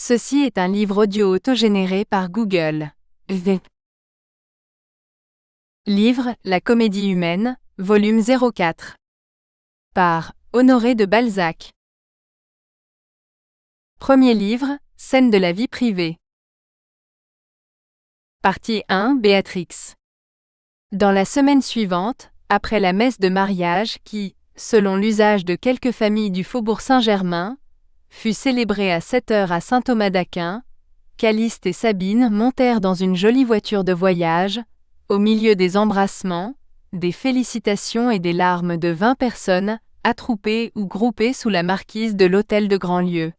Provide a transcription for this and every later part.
Ceci est un livre audio autogénéré par Google. Livre, La comédie humaine, volume 04. Par Honoré de Balzac. Premier livre, Scène de la vie privée. Partie 1, Béatrix. Dans la semaine suivante, après la messe de mariage qui, selon l'usage de quelques familles du faubourg Saint-Germain, fut célébrée à 7 heures à Saint-Thomas d'Aquin, Calyste et Sabine montèrent dans une jolie voiture de voyage, au milieu des embrassements, des félicitations et des larmes de 20 personnes, attroupées ou groupées sous la marquise de l'hôtel de Grandlieu.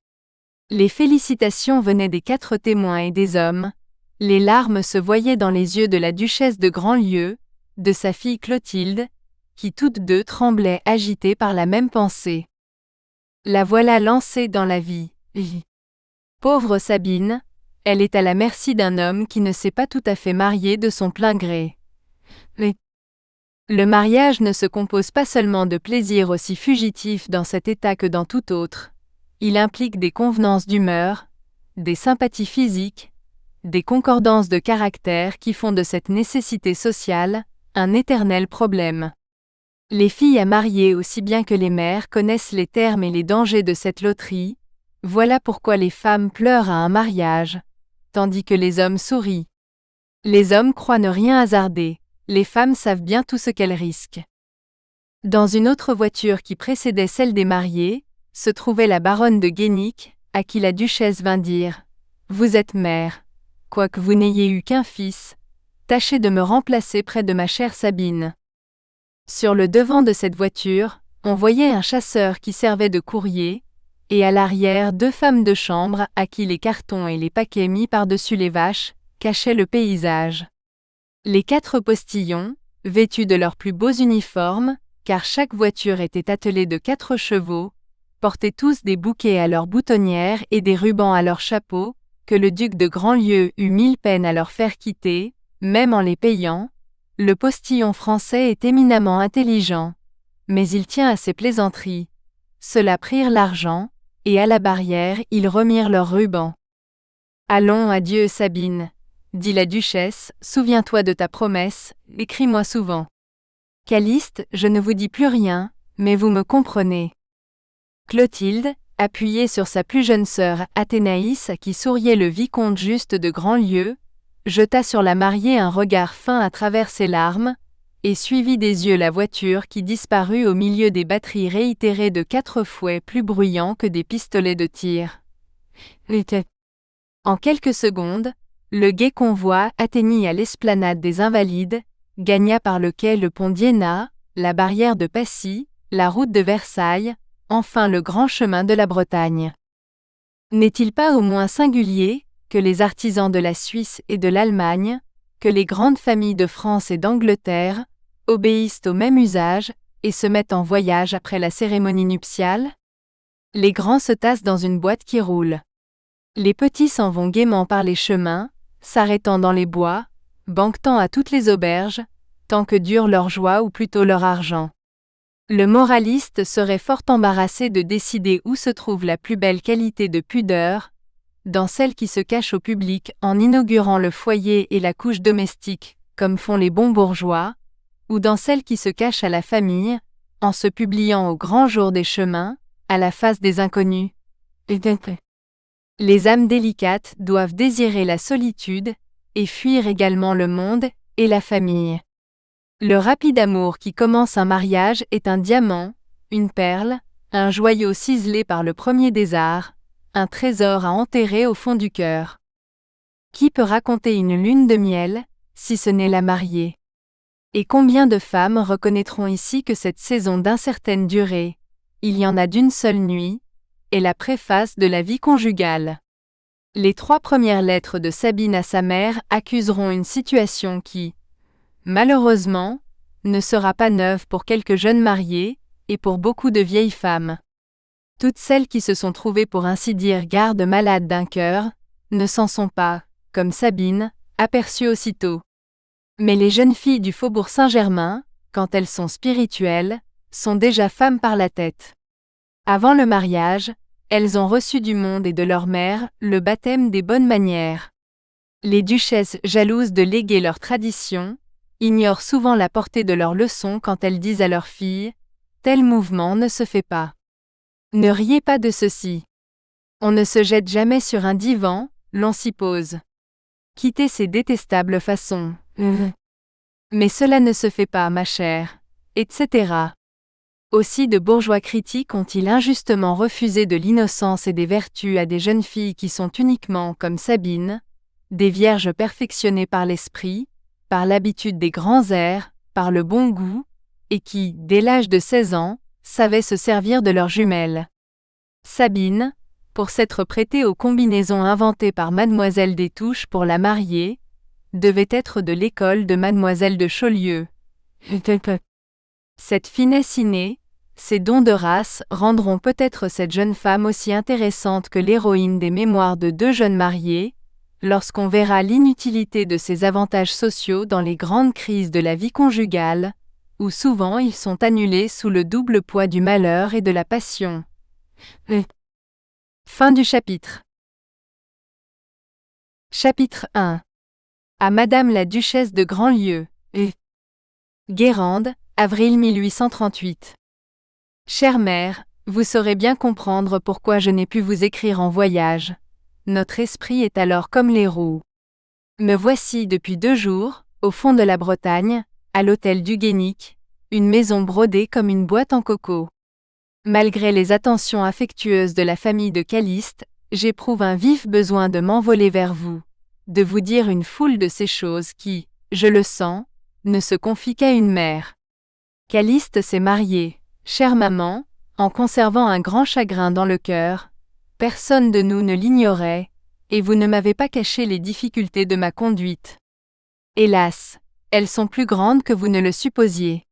Les félicitations venaient des 4 témoins et des hommes, les larmes se voyaient dans les yeux de la duchesse de Grandlieu, de sa fille Clotilde, qui toutes deux tremblaient agitées par la même pensée. La voilà lancée dans la vie. Pauvre Sabine, elle est à la merci d'un homme qui ne s'est pas tout à fait marié de son plein gré. Mais le mariage ne se compose pas seulement de plaisirs aussi fugitifs dans cet état que dans tout autre. Il implique des convenances d'humeur, des sympathies physiques, des concordances de caractère qui font de cette nécessité sociale un éternel problème. Les filles à marier aussi bien que les mères connaissent les termes et les dangers de cette loterie, voilà pourquoi les femmes pleurent à un mariage, tandis que les hommes sourient. Les hommes croient ne rien hasarder, les femmes savent bien tout ce qu'elles risquent. Dans une autre voiture qui précédait celle des mariés, se trouvait la baronne de Guénic, à qui la duchesse vint dire « Vous êtes mère, quoique vous n'ayez eu qu'un fils, tâchez de me remplacer près de ma chère Sabine. » Sur le devant de cette voiture, on voyait un chasseur qui servait de courrier, et à l'arrière 2 femmes de chambre à qui les cartons et les paquets mis par-dessus les vaches cachaient le paysage. Les 4 postillons, vêtus de leurs plus beaux uniformes, car chaque voiture était attelée de 4 chevaux, portaient tous des bouquets à leurs boutonnières et des rubans à leurs chapeaux, que le duc de Grandlieu eut 1000 peines à leur faire quitter, même en les payant. Le postillon français est éminemment intelligent, mais il tient à ses plaisanteries. Ceux-là prirent l'argent, et à la barrière ils remirent leurs rubans. « Allons, adieu Sabine, dit la duchesse, souviens-toi de ta promesse, écris-moi souvent. Calyste, je ne vous dis plus rien, mais vous me comprenez. » Clotilde, appuyée sur sa plus jeune sœur Athénaïs à qui souriait le vicomte Juste de Grandlieu, jeta sur la mariée un regard fin à travers ses larmes, et suivit des yeux la voiture qui disparut au milieu des batteries réitérées de 4 fouets plus bruyants que des pistolets de tir. En quelques secondes, le gai convoi atteignit à l'esplanade des Invalides, gagna par le quai le pont d'Iéna, la barrière de Passy, la route de Versailles, enfin le grand chemin de la Bretagne. N'est-il pas au moins singulier que les artisans de la Suisse et de l'Allemagne, que les grandes familles de France et d'Angleterre, obéissent au même usage et se mettent en voyage après la cérémonie nuptiale? Les grands se tassent dans une boîte qui roule. Les petits s'en vont gaiement par les chemins, s'arrêtant dans les bois, banquetant à toutes les auberges, tant que dure leur joie ou plutôt leur argent. Le moraliste serait fort embarrassé de décider où se trouve la plus belle qualité de pudeur, dans celle qui se cache au public en inaugurant le foyer et la couche domestique, comme font les bons bourgeois, ou dans celle qui se cache à la famille, en se publiant au grand jour des chemins, à la face des inconnus. Les âmes délicates doivent désirer la solitude, et fuir également le monde et la famille. Le rapide amour qui commence un mariage est un diamant, une perle, un joyau ciselé par le premier des arts, un trésor à enterrer au fond du cœur. Qui peut raconter une lune de miel, si ce n'est la mariée? Et combien de femmes reconnaîtront ici que cette saison d'incertaine durée, il y en a d'une seule nuit, est la préface de la vie conjugale. Les 3 premières lettres de Sabine à sa mère accuseront une situation qui, malheureusement, ne sera pas neuve pour quelques jeunes mariés, et pour beaucoup de vieilles femmes. Toutes celles qui se sont trouvées pour ainsi dire gardes malades d'un cœur, ne s'en sont pas, comme Sabine, aperçues aussitôt. Mais les jeunes filles du faubourg Saint-Germain, quand elles sont spirituelles, sont déjà femmes par la tête. Avant le mariage, elles ont reçu du monde et de leur mère le baptême des bonnes manières. Les duchesses, jalouses de léguer leurs traditions, ignorent souvent la portée de leurs leçons quand elles disent à leurs filles « Tel mouvement ne se fait pas. Ne riez pas de ceci. On ne se jette jamais sur un divan, l'on s'y pose. Quittez ces détestables façons. Mais cela ne se fait pas, ma chère, etc. » Aussi de bourgeois critiques ont-ils injustement refusé de l'innocence et des vertus à des jeunes filles qui sont uniquement comme Sabine, des vierges perfectionnées par l'esprit, par l'habitude des grands airs, par le bon goût, et qui, dès l'âge de 16 ans, savaient se servir de leurs jumelles. Sabine, pour s'être prêtée aux combinaisons inventées par Mademoiselle des Touches pour la marier, devait être de l'école de Mademoiselle de Chaulieu. Cette finesse innée, ces dons de race rendront peut-être cette jeune femme aussi intéressante que l'héroïne des mémoires de deux jeunes mariés, lorsqu'on verra l'inutilité de ces avantages sociaux dans les grandes crises de la vie conjugale, où souvent ils sont annulés sous le double poids du malheur et de la passion. Fin du chapitre. Chapitre 1. À Madame la Duchesse de Grandlieu. Guérande, avril 1838. Chère mère, vous saurez bien comprendre pourquoi je n'ai pu vous écrire en voyage. Notre esprit est alors comme les roues. Me voici depuis 2 jours, au fond de la Bretagne, à l'hôtel du Guénic, une maison brodée comme une boîte en coco. Malgré les attentions affectueuses de la famille de Calyste, j'éprouve un vif besoin de m'envoler vers vous, de vous dire une foule de ces choses qui, je le sens, ne se confient qu'à une mère. Calyste s'est marié, chère maman, en conservant un grand chagrin dans le cœur. Personne de nous ne l'ignorait, et vous ne m'avez pas caché les difficultés de ma conduite. Hélas, elles sont plus grandes que vous ne le supposiez.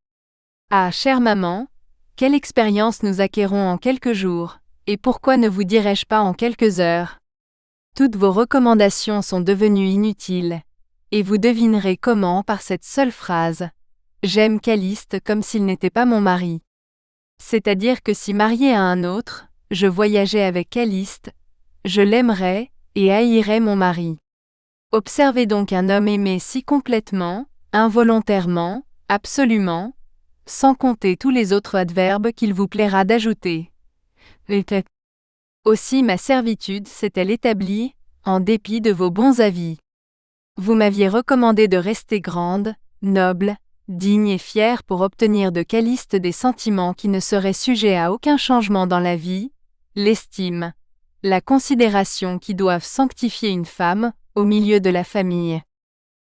Ah, chère maman, quelle expérience nous acquérons en quelques jours, et pourquoi ne vous dirais-je pas en quelques heures? Toutes vos recommandations sont devenues inutiles, et vous devinerez comment par cette seule phrase. J'aime Calyste comme s'il n'était pas mon mari. C'est-à-dire que si marié à un autre, je voyageais avec Calyste, je l'aimerais et haïrais mon mari. Observez donc un homme aimé si complètement, involontairement, absolument, sans compter tous les autres adverbes qu'il vous plaira d'ajouter. Aussi ma servitude s'est-elle établie, en dépit de vos bons avis. Vous m'aviez recommandé de rester grande, noble, digne et fière pour obtenir de Calyste des sentiments qui ne seraient sujets à aucun changement dans la vie, l'estime, la considération qui doivent sanctifier une femme, au milieu de la famille.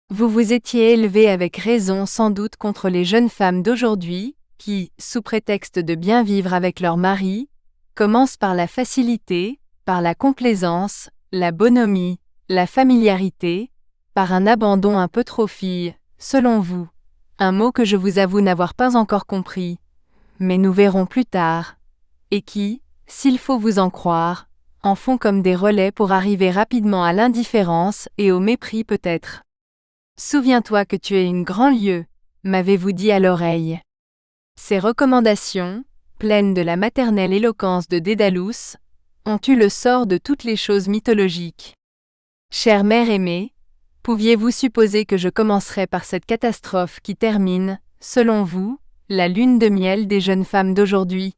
Vous vous étiez élevé avec raison sans doute contre les jeunes femmes d'aujourd'hui, qui, sous prétexte de bien vivre avec leur mari, commencent par la facilité, par la complaisance, la bonhomie, la familiarité, par un abandon un peu trop fille, selon vous. Un mot que je vous avoue n'avoir pas encore compris, mais nous verrons plus tard, et qui, s'il faut vous en croire, en font comme des relais pour arriver rapidement à l'indifférence et au mépris peut-être. Souviens-toi que tu es une Grandlieu, m'avez-vous dit à l'oreille. Ces recommandations, pleines de la maternelle éloquence de Dédalus, ont eu le sort de toutes les choses mythologiques. Chère mère aimée, pouviez-vous supposer que je commencerais par cette catastrophe qui termine, selon vous, la lune de miel des jeunes femmes d'aujourd'hui?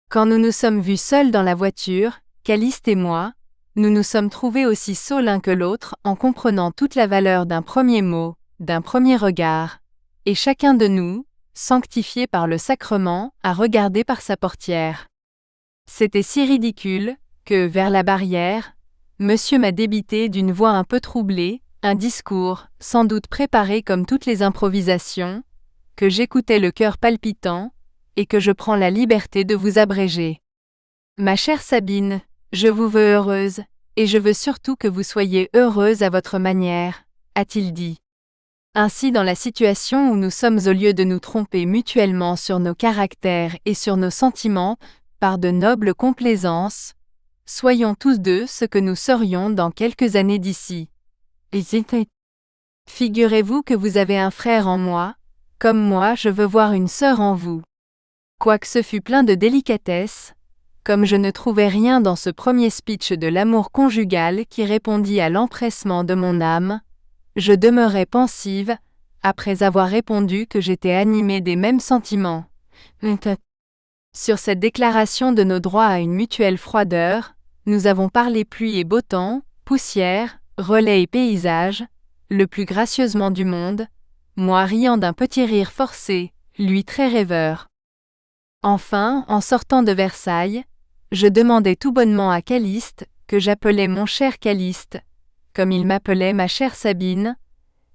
Quand nous nous sommes vus seuls dans la voiture, Calyste et moi, nous nous sommes trouvés aussi sots l'un que l'autre en comprenant toute la valeur d'un premier mot, d'un premier regard, et chacun de nous, sanctifié par le sacrement, a regardé par sa portière. C'était si ridicule, que, vers la barrière, monsieur m'a débité d'une voix un peu troublée, un discours, sans doute préparé comme toutes les improvisations, que j'écoutais le cœur palpitant, et que je prends la liberté de vous abréger. Ma chère Sabine, je vous veux heureuse, et je veux surtout que vous soyez heureuse à votre manière, a-t-il dit. Ainsi dans la situation où nous sommes au lieu de nous tromper mutuellement sur nos caractères et sur nos sentiments, par de nobles complaisances, soyons tous deux ce que nous serions dans quelques années d'ici. Figurez-vous que vous avez un frère en moi, comme moi je veux voir une sœur en vous. Quoique ce fût plein de délicatesse, Comme je ne trouvais rien dans ce premier speech de l'amour conjugal qui répondit à l'empressement de mon âme, je demeurai pensive, après avoir répondu que j'étais animée des mêmes sentiments. Sur cette déclaration de nos droits à une mutuelle froideur, nous avons parlé pluie et beau temps, poussière, relais et paysage, le plus gracieusement du monde, moi riant d'un petit rire forcé, lui très rêveur. Enfin, en sortant de Versailles, je demandai tout bonnement à Calyste, que j'appelais mon cher Calyste, comme il m'appelait ma chère Sabine,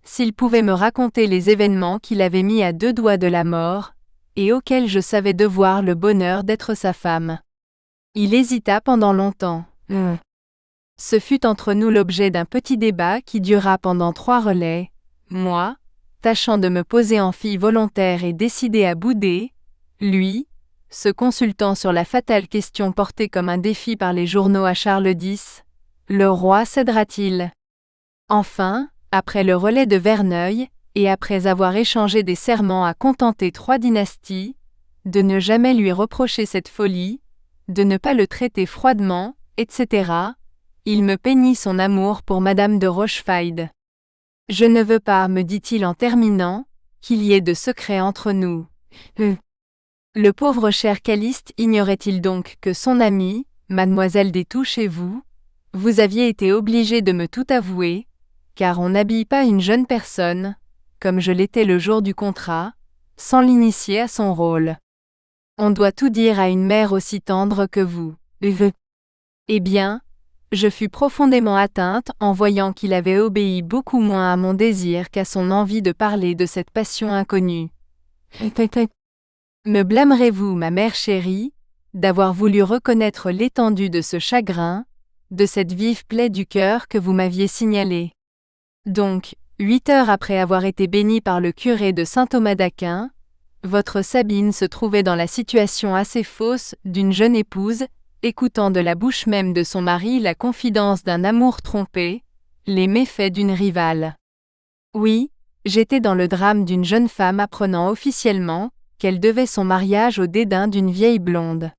s'il pouvait me raconter les événements qu'il avait mis à 2 doigts de la mort, et auxquels je savais devoir le bonheur d'être sa femme. Il hésita pendant longtemps. Ce fut entre nous l'objet d'un petit débat qui dura pendant 3 relais, moi, tâchant de me poser en fille volontaire et décidée à bouder, lui, se consultant sur la fatale question portée comme un défi par les journaux à Charles X, le roi cédera-t-il? Enfin, après le relais de Verneuil, et après avoir échangé des serments à contenter 3 dynasties, de ne jamais lui reprocher cette folie, de ne pas le traiter froidement, etc., il me peignit son amour pour Madame de Rochefide. Je ne veux pas, me dit-il en terminant, qu'il y ait de secret entre nous. Le pauvre cher Calyste ignorait-il donc que son amie, Mademoiselle des Touches et vous aviez été obligé de me tout avouer, car on n'habille pas une jeune personne, comme je l'étais le jour du contrat, sans l'initier à son rôle. On doit tout dire à une mère aussi tendre que vous. Eh bien, je fus profondément atteinte en voyant qu'il avait obéi beaucoup moins à mon désir qu'à son envie de parler de cette passion inconnue. Me blâmerez-vous, ma mère chérie, d'avoir voulu reconnaître l'étendue de ce chagrin, de cette vive plaie du cœur que vous m'aviez signalée? Donc, 8 heures après avoir été bénie par le curé de Saint-Thomas d'Aquin, votre Sabine se trouvait dans la situation assez fausse d'une jeune épouse, écoutant de la bouche même de son mari la confidence d'un amour trompé, les méfaits d'une rivale. Oui, j'étais dans le drame d'une jeune femme apprenant officiellement qu'elle devait son mariage au dédain d'une vieille blonde.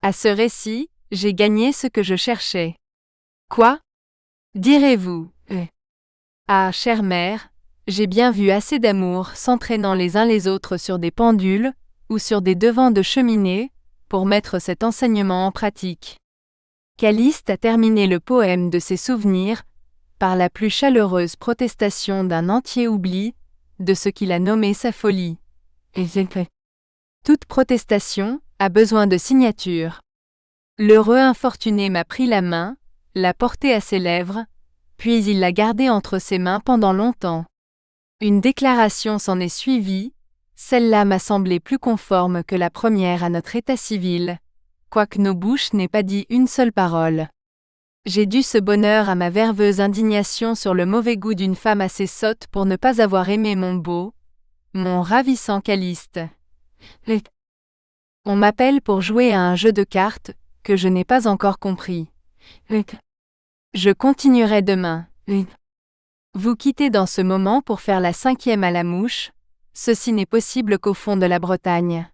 À ce récit, j'ai gagné ce que je cherchais. Quoi? Direz-vous? Ah, chère mère, j'ai bien vu assez d'amour s'entraînant les uns les autres sur des pendules, ou sur des devants de cheminée, pour mettre cet enseignement en pratique. Calyste a terminé le poème de ses souvenirs, par la plus chaleureuse protestation d'un entier oubli, de ce qu'il a nommé sa folie. Toute protestation a besoin de signature. L'heureux infortuné m'a pris la main, l'a portée à ses lèvres, puis il l'a gardée entre ses mains pendant longtemps. Une déclaration s'en est suivie, celle-là m'a semblé plus conforme que la première à notre état civil, quoique nos bouches n'aient pas dit une seule parole. J'ai dû ce bonheur à ma verveuse indignation sur le mauvais goût d'une femme assez sotte pour ne pas avoir aimé mon beau, mon ravissant Calyste. On m'appelle pour jouer à un jeu de cartes, que je n'ai pas encore compris. Je continuerai demain. Vous quittez dans ce moment pour faire la 5e à la mouche, ceci n'est possible qu'au fond de la Bretagne.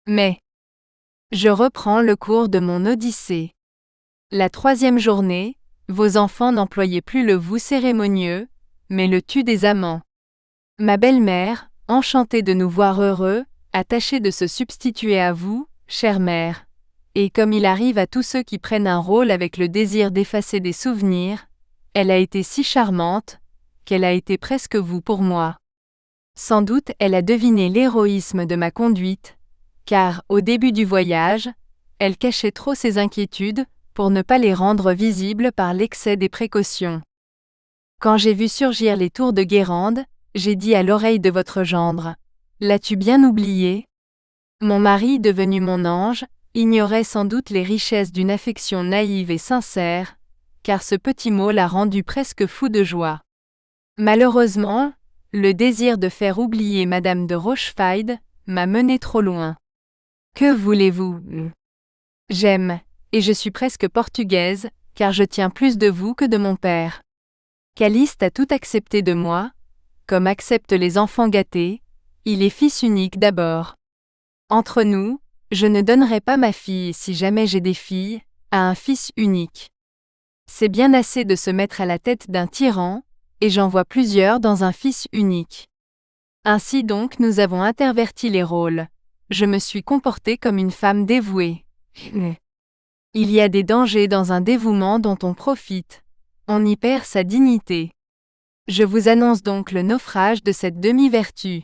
Mais je reprends le cours de mon Odyssée. La 3e journée, vos enfants n'employaient plus le vous cérémonieux, mais le tu des amants. Ma belle-mère, enchantée de nous voir heureux, a tâché de se substituer à vous, chère mère. Et comme il arrive à tous ceux qui prennent un rôle avec le désir d'effacer des souvenirs, elle a été si charmante, qu'elle a été presque vous pour moi. Sans doute elle a deviné l'héroïsme de ma conduite, car, au début du voyage, elle cachait trop ses inquiétudes, pour ne pas les rendre visibles par l'excès des précautions. Quand j'ai vu surgir les tours de Guérande, j'ai dit à l'oreille de votre gendre: « L'as-tu bien oublié ?» Mon mari, devenu mon ange, ignorait sans doute les richesses d'une affection naïve et sincère, car ce petit mot l'a rendu presque fou de joie. Malheureusement, le désir de faire oublier Madame de Rochefide m'a mené trop loin. Que voulez-vous? J'aime, et je suis presque portugaise, car je tiens plus de vous que de mon père. Calyste a tout accepté de moi, comme acceptent les enfants gâtés, il est fils unique d'abord. Entre nous, Je ne donnerai pas ma fille, si jamais j'ai des filles, à un fils unique. C'est bien assez de se mettre à la tête d'un tyran, et j'en vois plusieurs dans un fils unique. Ainsi donc nous avons interverti les rôles. Je me suis comportée comme une femme dévouée. Il y a des dangers dans un dévouement dont on profite. On y perd sa dignité. Je vous annonce donc le naufrage de cette demi-vertu.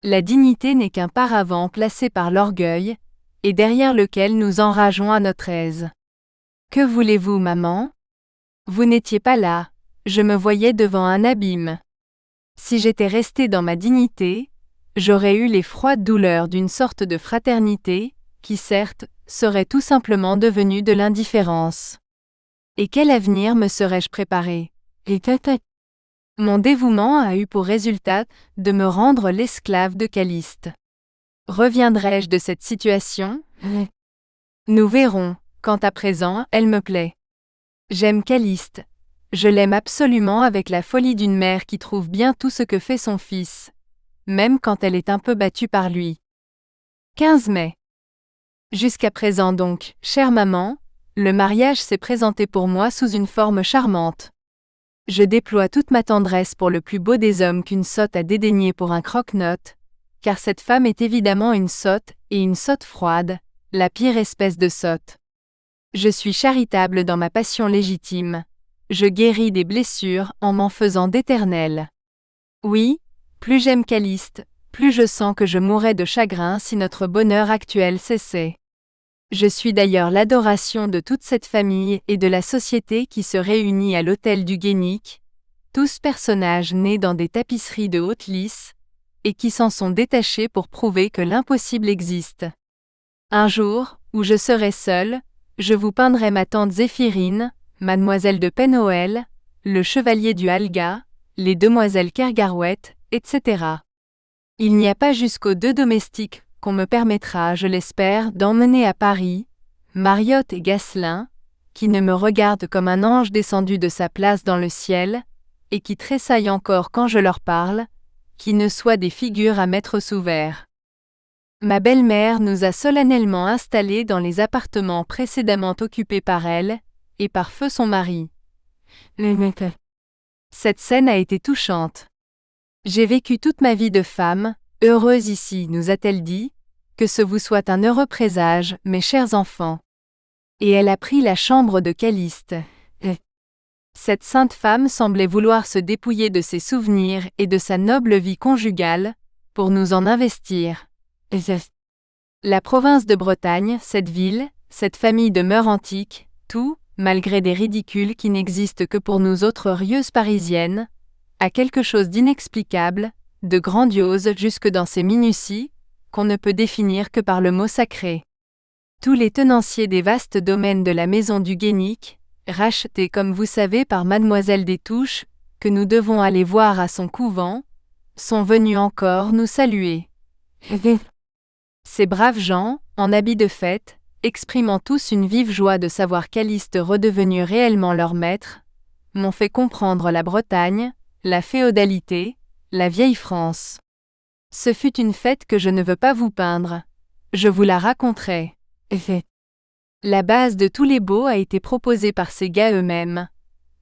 La dignité n'est qu'un paravent placé par l'orgueil, et derrière lequel nous enrageons à notre aise. Que voulez-vous, maman? Vous n'étiez pas là, je me voyais devant un abîme. Si j'étais restée dans ma dignité, j'aurais eu les froides douleurs d'une sorte de fraternité, qui certes, serait tout simplement devenue de l'indifférence. Et quel avenir me serais-je préparé? Mon dévouement a eu pour résultat de me rendre l'esclave de Caliste. Reviendrai-je de cette situation? Nous verrons, quant à présent, elle me plaît. J'aime Caliste. Je l'aime absolument avec la folie d'une mère qui trouve bien tout ce que fait son fils, même quand elle est un peu battue par lui. 15 mai. Jusqu'à présent donc, chère maman, le mariage s'est présenté pour moi sous une forme charmante. Je déploie toute ma tendresse pour le plus beau des hommes qu'une sotte a dédaigné pour un croque-note, car cette femme est évidemment une sotte, et une sotte froide, la pire espèce de sotte. Je suis charitable dans ma passion légitime. Je guéris des blessures en m'en faisant d'éternelles. Oui, plus j'aime Caliste, plus je sens que je mourrais de chagrin si notre bonheur actuel cessait. Je suis d'ailleurs l'adoration de toute cette famille et de la société qui se réunit à l'hôtel du Guénic, tous personnages nés dans des tapisseries de haute lice, et qui s'en sont détachés pour prouver que l'impossible existe. Un jour, où je serai seule, je vous peindrai ma tante Zéphirine, mademoiselle de Pen-Hoël, le chevalier du Halga, les demoiselles Kergarouët, etc. Il n'y a pas jusqu'aux 2 domestiques qu'on me permettra, je l'espère, d'emmener à Paris, Mariotte et Gasselin, qui ne me regardent comme un ange descendu de sa place dans le ciel, et qui tressaillent encore quand je leur parle, qui ne soient des figures à mettre sous verre. Ma belle-mère nous a solennellement installés dans les appartements précédemment occupés par elle, et par feu son mari. Cette scène a été touchante. J'ai vécu toute ma vie de femme, heureuse ici, nous a-t-elle dit, que ce vous soit un heureux présage, mes chers enfants. Et elle a pris la chambre de Caliste. Cette sainte femme semblait vouloir se dépouiller de ses souvenirs et de sa noble vie conjugale, pour nous en investir. La province de Bretagne, cette ville, cette famille de mœurs antiques, tout, malgré des ridicules qui n'existent que pour nous autres rieuses parisiennes, a quelque chose d'inexplicable, de grandiose jusque dans ses minuties, qu'on ne peut définir que par le mot sacré. Tous les tenanciers des vastes domaines de la maison du Guénic, rachetés comme vous savez par mademoiselle des Touches, que nous devons aller voir à son couvent, sont venus encore nous saluer. Ces braves gens, en habits de fête, exprimant tous une vive joie de savoir Caliste redevenu réellement leur maître, m'ont fait comprendre la Bretagne, la féodalité, la vieille France. Ce fut une fête que je ne veux pas vous peindre. Je vous la raconterai. La base de tous les baux a été proposée par ces gars eux-mêmes.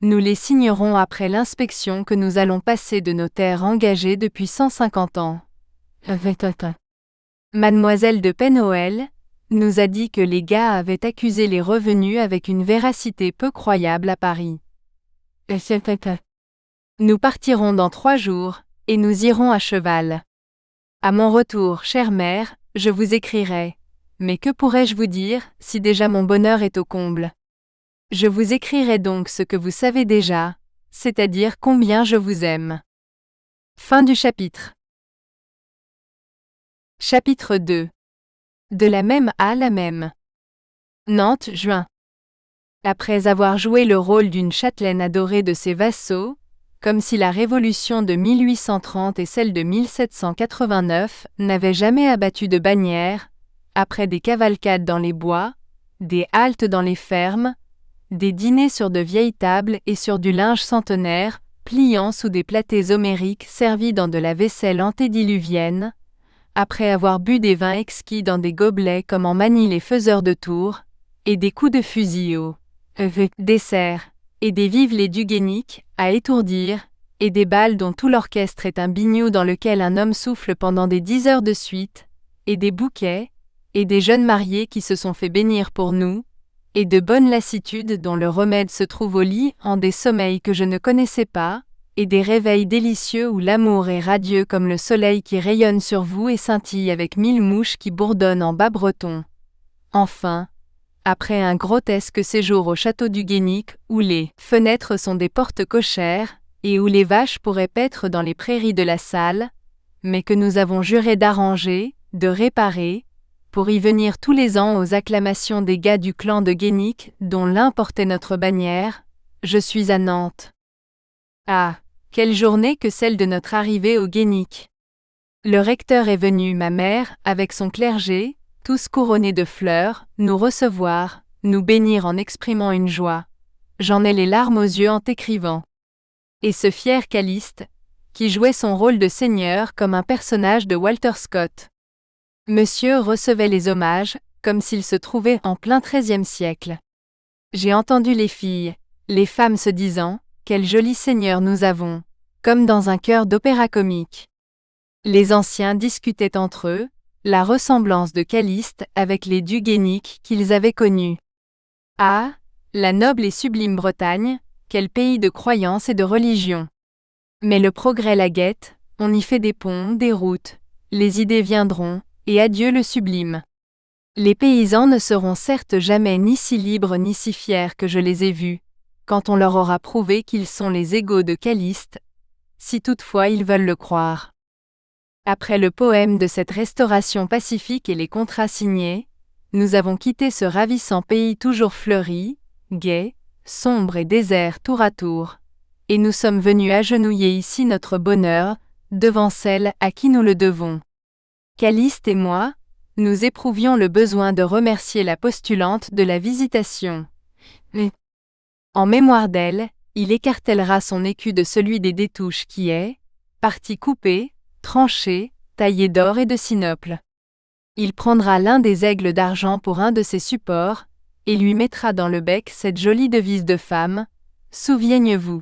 Nous les signerons après l'inspection que nous allons passer de nos terres engagées depuis 150 ans. Mademoiselle de Pen-Hoël nous a dit que les gars avaient accusé les revenus avec une véracité peu croyable à Paris. Nous partirons dans 3 jours, et nous irons à cheval. À mon retour, chère mère, je vous écrirai. Mais que pourrais-je vous dire, si déjà mon bonheur est au comble? Je vous écrirai donc ce que vous savez déjà, c'est-à-dire combien je vous aime. Fin du chapitre. Chapitre 2. De la même à la même. Nantes, juin. Après avoir joué le rôle d'une châtelaine adorée de ses vassaux, comme si la révolution de 1830 et celle de 1789 n'avaient jamais abattu de bannière, après des cavalcades dans les bois, des haltes dans les fermes, des dîners sur de vieilles tables et sur du linge centenaire, pliant sous des platées homériques servis dans de la vaisselle antédiluvienne, après avoir bu des vins exquis dans des gobelets comme en manient les faiseurs de tours, et des coups de fusil au dessert, et des vivelets du Guénic, à étourdir, et des balles dont tout l'orchestre est un biniou dans lequel un homme souffle pendant des 10 heures de suite, et des bouquets, et des jeunes mariés qui se sont fait bénir pour nous, et de bonnes lassitudes dont le remède se trouve au lit en des sommeils que je ne connaissais pas, et des réveils délicieux où l'amour est radieux comme le soleil qui rayonne sur vous et scintille avec 1000 mouches qui bourdonnent en bas breton. Enfin, après un grotesque séjour au château du Guénic, où les fenêtres sont des portes cochères, et où les vaches pourraient paître dans les prairies de la salle, mais que nous avons juré d'arranger, de réparer, pour y venir tous les ans aux acclamations des gars du clan de Guénic, dont l'un portait notre bannière, je suis à Nantes. Ah, quelle journée que celle de notre arrivée au Guénic! Le recteur est venu, ma mère, avec son clergé, tous couronnés de fleurs, nous recevoir, nous bénir en exprimant une joie. J'en ai les larmes aux yeux en t'écrivant. Et ce fier Calyste, qui jouait son rôle de seigneur comme un personnage de Walter Scott. Monsieur recevait les hommages, comme s'il se trouvait en plein XIIIe siècle. J'ai entendu les filles, les femmes se disant, « Quel joli seigneur nous avons », comme dans un chœur d'opéra comique. Les anciens discutaient entre eux, la ressemblance de Calyste avec les du Guénic qu'ils avaient connus. Ah, la noble et sublime Bretagne, quel pays de croyance et de religion! Mais le progrès la guette, on y fait des ponts, des routes, les idées viendront, et adieu le sublime. Les paysans ne seront certes jamais ni si libres ni si fiers que je les ai vus, quand on leur aura prouvé qu'ils sont les égaux de Calyste, si toutefois ils veulent le croire. Après le poème de cette restauration pacifique et les contrats signés, nous avons quitté ce ravissant pays toujours fleuri, gai, sombre et désert tour à tour, et nous sommes venus agenouiller ici notre bonheur, devant celle à qui nous le devons. Calyste et moi, nous éprouvions le besoin de remercier la postulante de la visitation. Mais, en mémoire d'elle, il écartèlera son écu de celui des Détouches qui est, partie coupée, tranchée, taillée d'or et de sinople. Il prendra l'un des aigles d'argent pour un de ses supports, et lui mettra dans le bec cette jolie devise de femme, « Souviennez-vous ».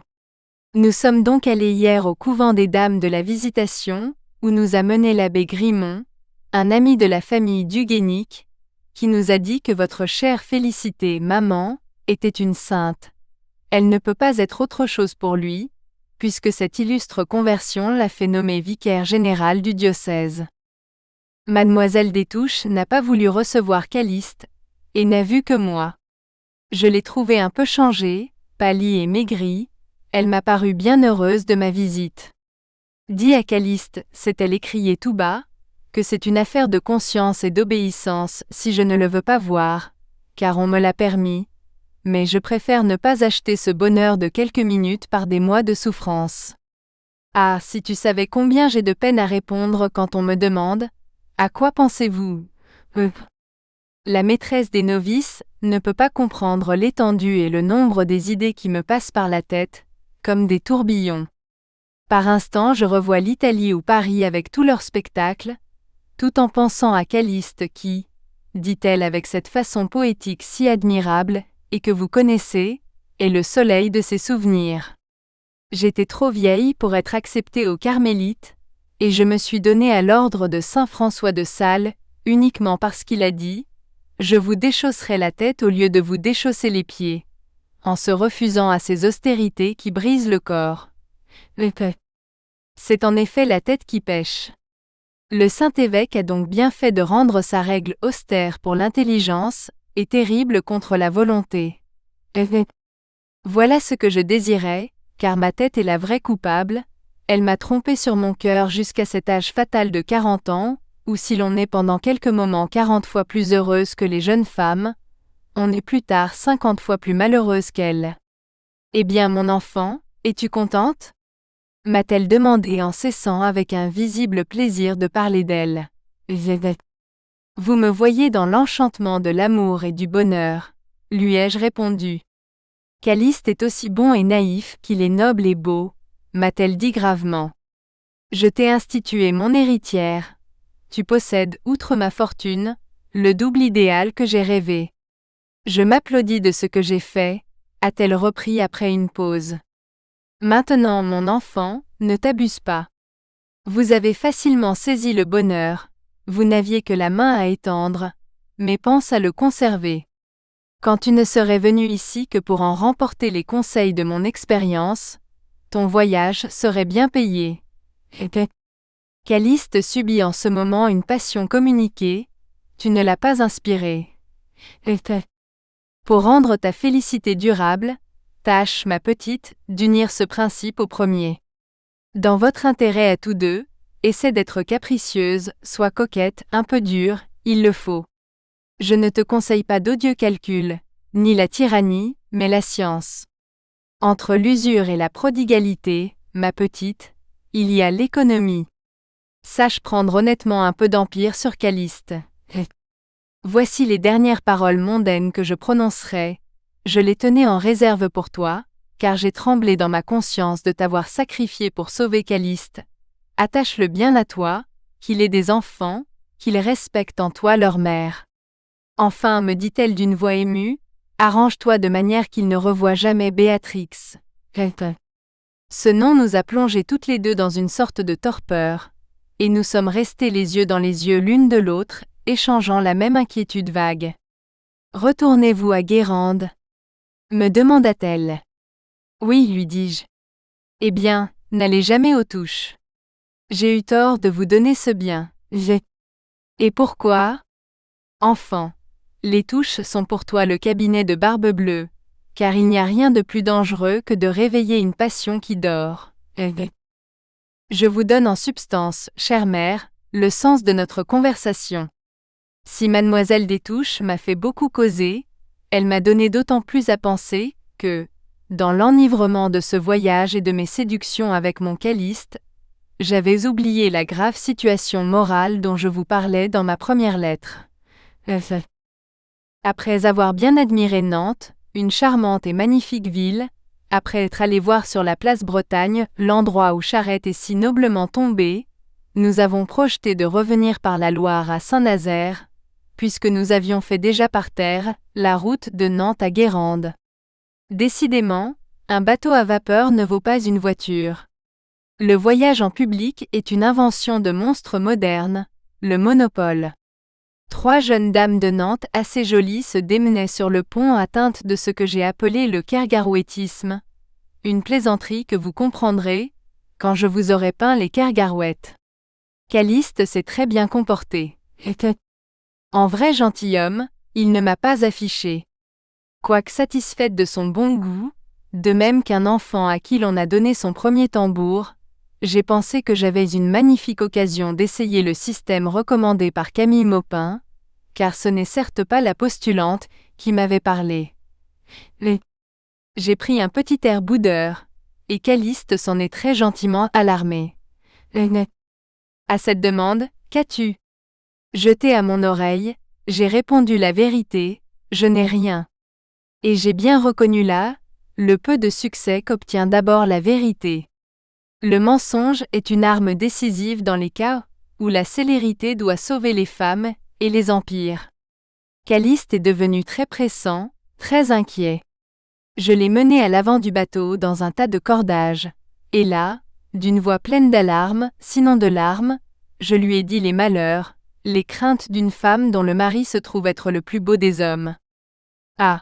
Nous sommes donc allés hier au couvent des dames de la Visitation, où nous a mené l'abbé Grimont, un ami de la famille du Guénic, qui nous a dit que votre chère Félicité, maman, était une sainte. Elle ne peut pas être autre chose pour lui, puisque cette illustre conversion l'a fait nommer vicaire général du diocèse. Mademoiselle Détouche n'a pas voulu recevoir Calyste, et n'a vu que moi. Je l'ai trouvée un peu changée, pâlie et maigrie, elle m'a paru bien heureuse de ma visite. Dis à Calyste, s'est-elle écriée tout bas, que c'est une affaire de conscience et d'obéissance si je ne le veux pas voir, car on me l'a permis, mais je préfère ne pas acheter ce bonheur de quelques minutes par des mois de souffrance. Ah, si tu savais combien j'ai de peine à répondre quand on me demande « À quoi pensez-vous » La maîtresse des novices ne peut pas comprendre l'étendue et le nombre des idées qui me passent par la tête, comme des tourbillons. Par instants je revois l'Italie ou Paris avec tous leurs spectacles, tout en pensant à Calyste qui, dit-elle avec cette façon poétique si admirable, et que vous connaissez, est le soleil de ses souvenirs. J'étais trop vieille pour être acceptée aux Carmélites, et je me suis donnée à l'ordre de saint François de Sales, uniquement parce qu'il a dit « Je vous déchausserai la tête au lieu de vous déchausser les pieds », en se refusant à ces austérités qui brisent le corps. C'est en effet la tête qui pêche. Le Saint-Évêque a donc bien fait de rendre sa règle austère pour l'intelligence, et terrible contre la volonté. Voilà ce que je désirais, car ma tête est la vraie coupable, elle m'a trompé sur mon cœur jusqu'à cet âge fatal de 40 ans, où si l'on est pendant quelques moments 40 fois plus heureuse que les jeunes femmes, on est plus tard 50 fois plus malheureuse qu'elles. Eh bien mon enfant, es-tu contente ? M'a-t-elle demandé en cessant avec un visible plaisir de parler d'elle. Vous me voyez dans l'enchantement de l'amour et du bonheur, lui ai-je répondu. Calyste est aussi bon et naïf qu'il est noble et beau, m'a-t-elle dit gravement. Je t'ai instituée mon héritière. tu possèdes, outre ma fortune, le double idéal que j'ai rêvé. Je m'applaudis de ce que j'ai fait, a-t-elle repris après une pause. Maintenant, mon enfant, ne t'abuse pas. Vous avez facilement saisi le bonheur, vous n'aviez que la main à étendre, mais pense à le conserver. Quand tu ne serais venu ici que pour en remporter les conseils de mon expérience, ton voyage serait bien payé. Caliste subit en ce moment une passion communiquée, tu ne l'as pas inspirée. Pour rendre ta félicité durable, tâche, ma petite, d'unir ce principe au premier. Dans votre intérêt à tous deux, essaie d'être capricieuse, sois coquette, un peu dure, il le faut. Je ne te conseille pas d'odieux calculs, ni la tyrannie, mais la science. Entre l'usure et la prodigalité, ma petite, il y a l'économie. Sache prendre honnêtement un peu d'empire sur Caliste. Voici les dernières paroles mondaines que je prononcerai, je les tenais en réserve pour toi, car j'ai tremblé dans ma conscience de t'avoir sacrifié pour sauver Caliste. Attache-le bien à toi, qu'il ait des enfants, qu'il respecte en toi leur mère. Enfin, me dit-elle d'une voix émue, arrange-toi de manière qu'il ne revoie jamais Béatrix. Ce nom nous a plongés toutes les deux dans une sorte de torpeur, et nous sommes restés les yeux dans les yeux l'une de l'autre, échangeant la même inquiétude vague. Retournez-vous à Guérande ? Me demanda-t-elle. Oui, lui dis-je. Eh bien, n'allez jamais aux touches. J'ai eu tort de vous donner ce bien. Et pourquoi ? Enfant, les touches sont pour toi le cabinet de Barbe-Bleue, car il n'y a rien de plus dangereux que de réveiller une passion qui dort. Je vous donne en substance, chère mère, le sens de notre conversation. Si mademoiselle Destouches m'a fait beaucoup causer, elle m'a donné d'autant plus à penser que, dans l'enivrement de ce voyage et de mes séductions avec mon Caliste, j'avais oublié la grave situation morale dont je vous parlais dans ma première lettre. Après avoir bien admiré Nantes, une charmante et magnifique ville, après être allé voir sur la place Bretagne l'endroit où Charette est si noblement tombée, nous avons projeté de revenir par la Loire à Saint-Nazaire, puisque nous avions fait déjà par terre la route de Nantes à Guérande. Décidément, un bateau à vapeur ne vaut pas une voiture. Le voyage en public est une invention de monstres modernes, le monopole. 3 jeunes dames de Nantes assez jolies se démenaient sur le pont atteintes de ce que j'ai appelé le kergarouëtisme, une plaisanterie que vous comprendrez, quand je vous aurai peint les kergarouètes. Caliste s'est très bien comporté. En vrai gentilhomme, il ne m'a pas affiché. Quoique satisfaite de son bon goût, de même qu'un enfant à qui l'on a donné son premier tambour, j'ai pensé que j'avais une magnifique occasion d'essayer le système recommandé par Camille Maupin, car ce n'est certes pas la postulante qui m'avait parlé. J'ai pris un petit air boudeur, et Caliste s'en est très gentiment alarmé. À cette demande, qu'as-tu ? Jeté à mon oreille, j'ai répondu la vérité, je n'ai rien. Et j'ai bien reconnu là, le peu de succès qu'obtient d'abord la vérité. Le mensonge est une arme décisive dans les cas où la célérité doit sauver les femmes et les empires. Caliste est devenu très pressant, très inquiet. Je l'ai mené à l'avant du bateau dans un tas de cordages, et là, d'une voix pleine d'alarme, sinon de larmes, je lui ai dit les malheurs, les craintes d'une femme dont le mari se trouve être le plus beau des hommes. Ah !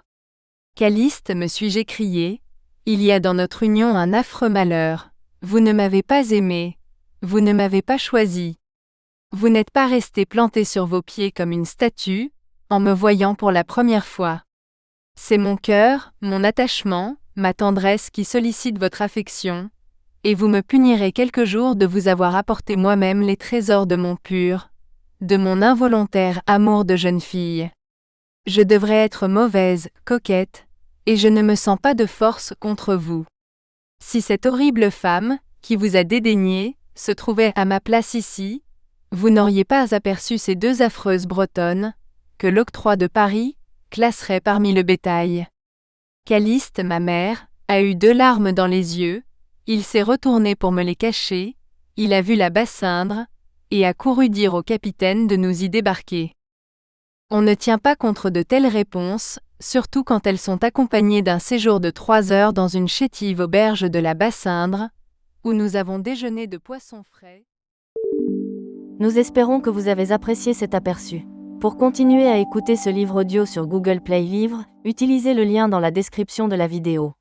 Caliste, me suis-je écrié, il y a dans notre union un affreux malheur. Vous ne m'avez pas aimé, vous ne m'avez pas choisi. Vous n'êtes pas resté planté sur vos pieds comme une statue, en me voyant pour la première fois. C'est mon cœur, mon attachement, ma tendresse qui sollicitent votre affection, et vous me punirez quelques jours de vous avoir apporté moi-même les trésors de mon pur, de mon involontaire amour de jeune fille. Je devrais être mauvaise, coquette, et je ne me sens pas de force contre vous. Si cette horrible femme, qui vous a dédaigné, se trouvait à ma place ici, vous n'auriez pas aperçu ces 2 affreuses bretonnes, que l'octroi de Paris classerait parmi le bétail. Caliste, ma mère, a eu 2 larmes dans les yeux, il s'est retourné pour me les cacher, il a vu la bascindre, et a couru dire au capitaine de nous y débarquer. On ne tient pas contre de telles réponses, surtout quand elles sont accompagnées d'un séjour de 3 heures dans une chétive auberge de la Basse-Indre, où nous avons déjeuné de poissons frais. Nous espérons que vous avez apprécié cet aperçu. Pour continuer à écouter ce livre audio sur Google Play Livres, utilisez le lien dans la description de la vidéo.